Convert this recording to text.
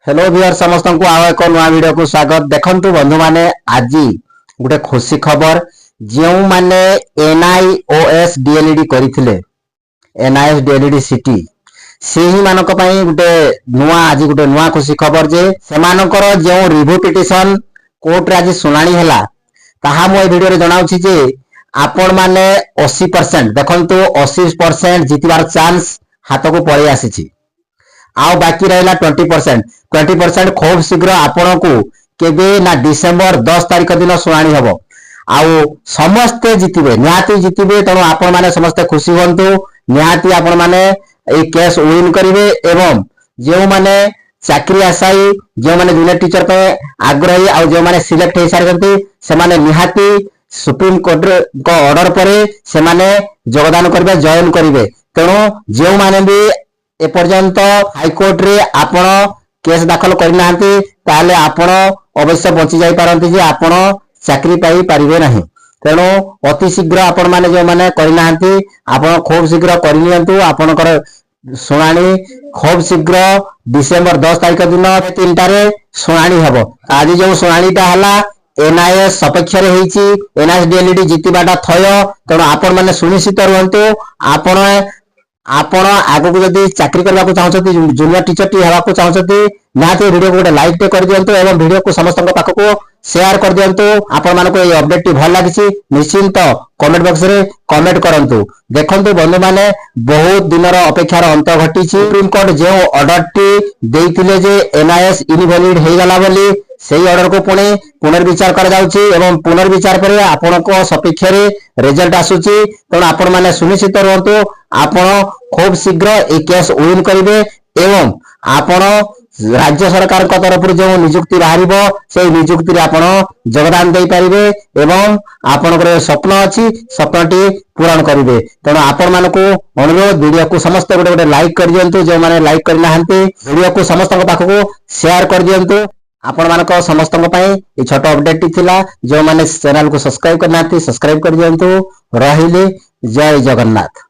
Hello viewer समस्त को आउ एक नुआ वीडियो को स्वागत। देखंतु बंधु माने आज गोटे खुशी खबर जो माने एनआईओएस डीएलईडी करथिले एनआईएस डीएलईडी सिटी से ही मानक पई गोटे नुआ आज गोटे नुआ खुशी खबर जे सेमानकर जो रिव्यू पिटिशन कोर्ट रे आज सुनानी हला ताहा मो ए वीडियो रे जणाउछि जे आपण माने 80% देखंतु 80% जीतबार चांस हाथ को पळै आसीछि आउ बाकी रहला 20% खूब शीघ्र आपण को केबे ना डिसेंबर 10 तारिख दिन सुनानी हबो आउ समस्ते जितिबे निहाती जितिबे तेणु आपण माने समस्ते खुशी होंतु निहाती आपण माने ए केस विन करिवे एवं जो माने चाकरी आशाई जो माने जूनियर टीचर पे आग्रही आउ जो माने सिलेक्ट हे सारगंती से माने निहाती सुप्रीम कोर्ट को ऑर्डर परे से माने योगदान करिवे जॉइन करिवे तेणु जो माने भी एपर्यंत हाईकोर्ट रे आपण केस दाखल करना ताले आपण अवश्य बची जाई पारंती जे आपण चाकरी पाई पारिबे नाही तेणु अति शीघ्र आपण माने जो माने करना आपण खूब शीघ्र करनियंतु आपणकर सुनानी खूब शीघ्र डिसेंबर 10 तारिख दिन 3टा रे सुनानी हबो। आज जो सुनानीटा हला एनआईएस सपेक्ष रे हेची एनआईएस डीएलईडी जितिबाटा थय तेणु आपण माने सुनिश्चित रहंतु आपण आगो को जदी चाकरी करबा को चाहछथि जूनियर टीचर टी हेबा को चाहछथि नाते वीडियो को लाइक टे कर दियंतु एवं वीडियो को समस्त पाख को शेयर कर दियंतु। आपण मानको ए अपडेट टी भल लागिछि निश्चिंत कमेंट बॉक्स रे कमेंट करंतु। देखंतु बंधु माने बहुत दिनर अपेक्षार अंत घटिछि सुप्रीम कोर्ट जो ऑर्डर टी देइथिले जे एनआईएस इनवैलिड हे गला बोली सेही ऑर्डर को पुणे पुनर्विचार कर जाउछि एवं पुनर्विचार पर आपण को सपेक्ष रे रिजल्ट आसुछि तेणु आपण माने सुनिश्चित रहंतु आपण खूब शीघ्र ए केस विन करिवे एवं आपण राज्य सरकार को तरफ जो नियुक्ति बाहरिबो से नियुक्ति रे आपण योगदान दे पारिबे एवं आपनकर स्वप्न अछि स्वप्नटी पूर्ण करिवे तेणु आपण मानको अनुरोध वीडियो को समस्त गोटे गोटे लाइक कर दियंतु जो माने लाइक करना हंती वीडियो को समस्त पाख को शेयर कर दियंतु। आपण मानक समस्त ए छोट अपडेट टी थिला जो माने चैनल को सब्सक्राइब करना सब्सक्राइब कर दियंतु। रहिले जय जगन्नाथ।